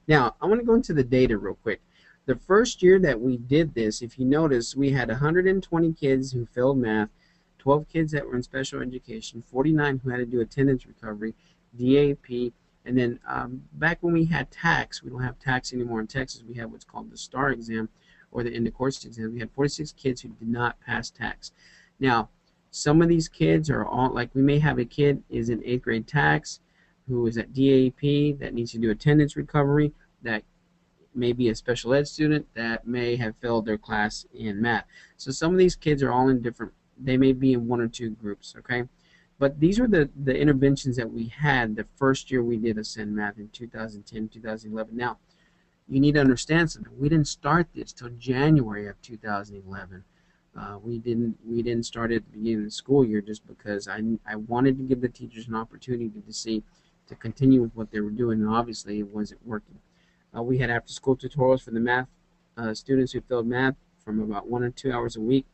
Now, I want to go into the data real quick. The first year that we did this, if you notice, we had 120 kids who failed math, 12 kids that were in special education, 49 who had to do attendance recovery, DAP, and then back when we had TAKS, we don't have TAKS anymore in Texas. We have what's called the STAR exam or the end of course exam. We had 46 kids who did not pass TAKS. Now, some of these kids are all like we may have a kid is in 8th grade TAKS who is at DAP that needs to do attendance recovery, that may be a special ed student that may have failed their class in math. So some of these kids are all in different, they may be in one or two groups, okay? But these are the interventions that we had the first year we did Ascend Math in 2010, 2011. Now, you need to understand something. We didn't start this till January of 2011. We didn't start at the beginning of the school year just because I wanted to give the teachers an opportunity to see to continue with what they were doing, and obviously it wasn't working. We had after-school tutorials for the math students who failed math from about 1 or 2 hours a week.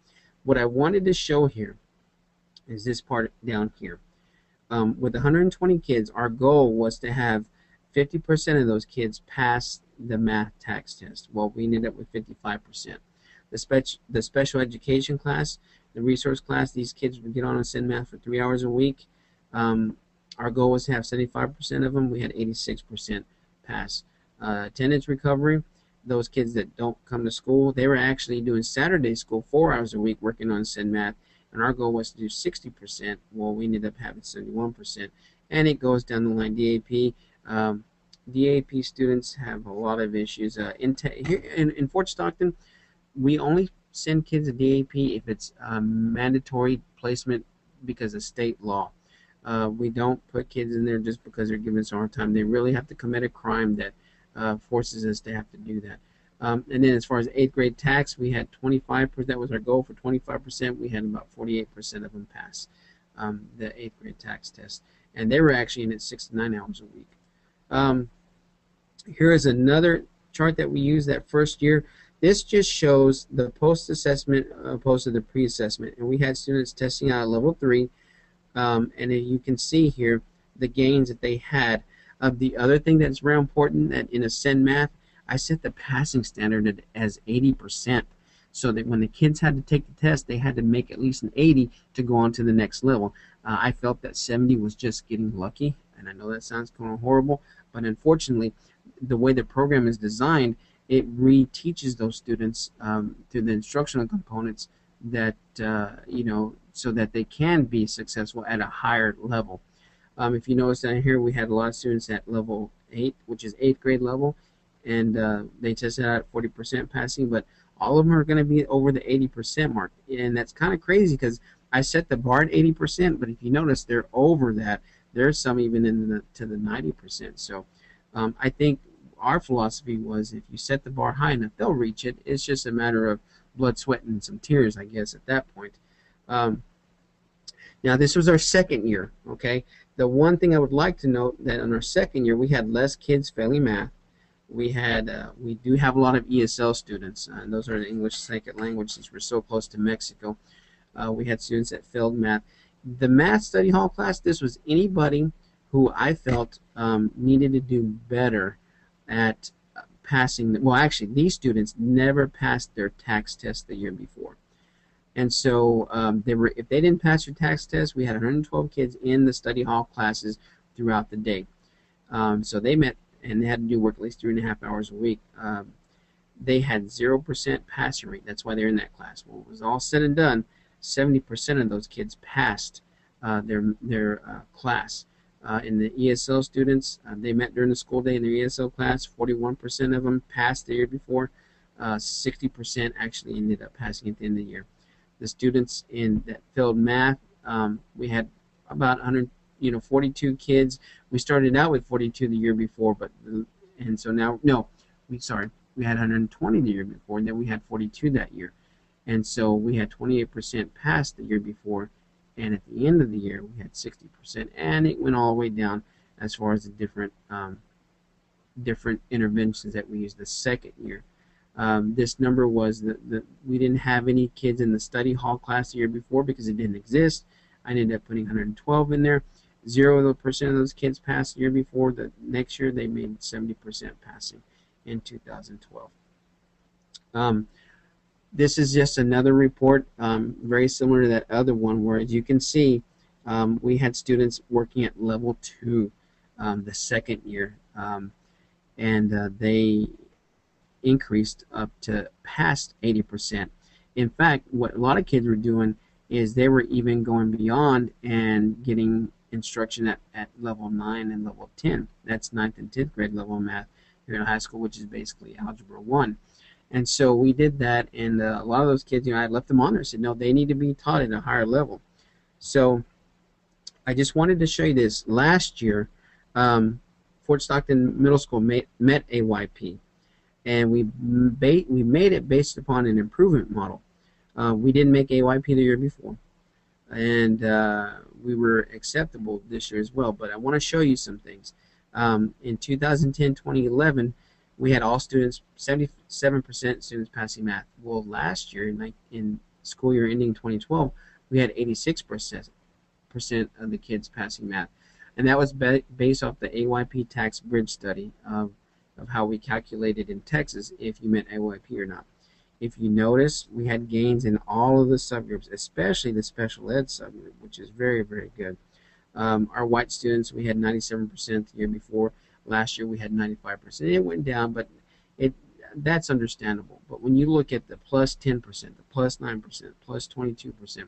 What I wanted to show here is this part down here. With 120 kids, our goal was to have 50% of those kids pass the math TAKS test. Well, we ended up with 55%. The special education class, the resource class, these kids would get on and send math for 3 hours a week. Our goal was to have 75% of them. We had 86% pass. Attendance recovery, those kids that don't come to school, they were actually doing Saturday school 4 hours a week working on Send Math, and our goal was to do 60%. Well, we ended up having 71%, and it goes down the line. DAP, DAP students have a lot of issues. Here in Fort Stockton, we only send kids to DAP if it's mandatory placement because of state law. We don't put kids in there just because they're giving us a hard time. They really have to commit a crime that forces us to have to do that. And then as far as 8th grade TAKS, we had 25%. That was our goal for 25%. We had about 48% of them pass the 8th grade TAKS test. And they were actually in it 6 to 9 hours a week. Here is another chart that we used that first year. This just shows the post-assessment opposed to the pre-assessment. And we had students testing out at level 3. And you can see here the gains that they had. The other thing that's very important that in Ascend Math, I set the passing standard as 80%, so that when the kids had to take the test, they had to make at least an 80 to go on to the next level. I felt that 70 was just getting lucky, and I know that sounds kind of horrible, but unfortunately, the way the program is designed, it reteaches those students through the instructional components that so that they can be successful at a higher level. If you notice down here, we had a lot of students at level 8, which is 8th grade level, and they tested out at 40% passing, but all of them are going to be over the 80% mark, and that's kind of crazy because I set the bar at 80%, but if you notice, they're over that. There's some even to the 90%. So I think our philosophy was if you set the bar high enough, they'll reach it. It's just a matter of blood, sweat, and some tears, I guess, at that point. Now, this was our second year, okay? The one thing I would like to note that in our second year, we had less kids failing math. We do have a lot of ESL students, and those are the English second language since we're so close to Mexico. We had students that failed math. The math study hall class, this was anybody who I felt needed to do better at passing. Well, actually, these students never passed their TAKS test the year before. And so if they didn't pass their TAKS test, we had 112 kids in the study hall classes throughout the day. So they met and they had to do work at least 3.5 hours a week. They had 0% passing rate. That's why they're in that class. Well, it was all said and done, 70% of those kids passed their class. In the ESL students, they met during the school day in their ESL class. 41% of them passed the year before. 60% actually ended up passing at the end of the year. The students that failed math, we had about 42 kids. We started out with 42 the year before, and so now we had 120 the year before, and then we had 42 that year, and so we had 28% pass the year before, and at the end of the year we had 60%, and it went all the way down as far as the different interventions that we used the second year. This number was that we didn't have any kids in the study hall class the year before because it didn't exist. I ended up putting 112 in there, 0% of those kids passed the year before. The next year they made 70% passing in 2012. This is just another report, very similar to that other one, where as you can see, we had students working at level 2 the second year, and they increased up to past 80%. In fact, what a lot of kids were doing is they were even going beyond and getting instruction at level 9 and level 10. That's 9th and 10th grade level of math here in high school, which is basically Algebra 1. And so we did that, and a lot of those kids, I left them on there, said, no, they need to be taught at a higher level. So I just wanted to show you this. Last year, Fort Stockton Middle School met AYP, and we made it based upon an improvement model. We didn't make AYP the year before, and we were acceptable this year as well. But I want to show you some things. In 2010-2011, we had all students, 77% students passing math. Well, last year, in school year ending 2012, we had 86% of the kids passing math. And that was based off the AYP tax bridge study of how we calculated in Texas if you meant AYP or not. If you notice, we had gains in all of the subgroups, especially the special ed subgroup, which is very, very good. Our white students, we had 97% the year before. Last year we had 95%. It went down, but that's understandable. But when you look at the plus 10%, the plus 9%, plus 22%,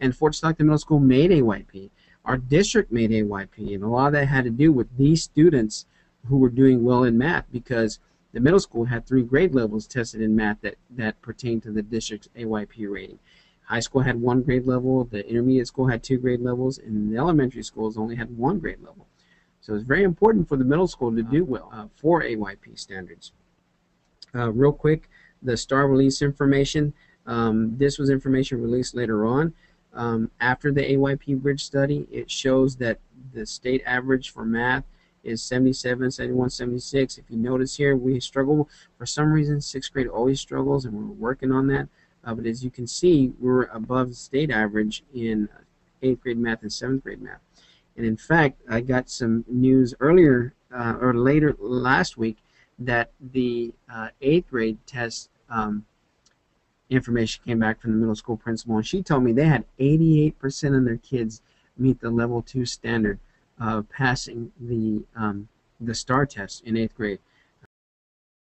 and Fort Stockton Middle School made AYP, our district made AYP, and a lot of that had to do with these students who were doing well in math, because the middle school had 3 grade levels tested in math that pertained to the district's AYP rating. High school had 1 grade level, the intermediate school had 2 grade levels, and the elementary schools only had 1 grade level. So it's very important for the middle school to do well for AYP standards. Real quick, the STAR release information. This was information released later on. After the AYP bridge study, it shows that the state average for math is 77, 71, 76. If you notice here, we struggle. For some reason, 6th grade always struggles, and we're working on that. But as you can see, we're above the state average in 8th grade math and 7th grade math. And in fact, I got some news earlier or later last week that the 8th grade test information came back from the middle school principal, and she told me they had 88% of their kids meet the level 2 standard of passing the STAR test in 8th grade.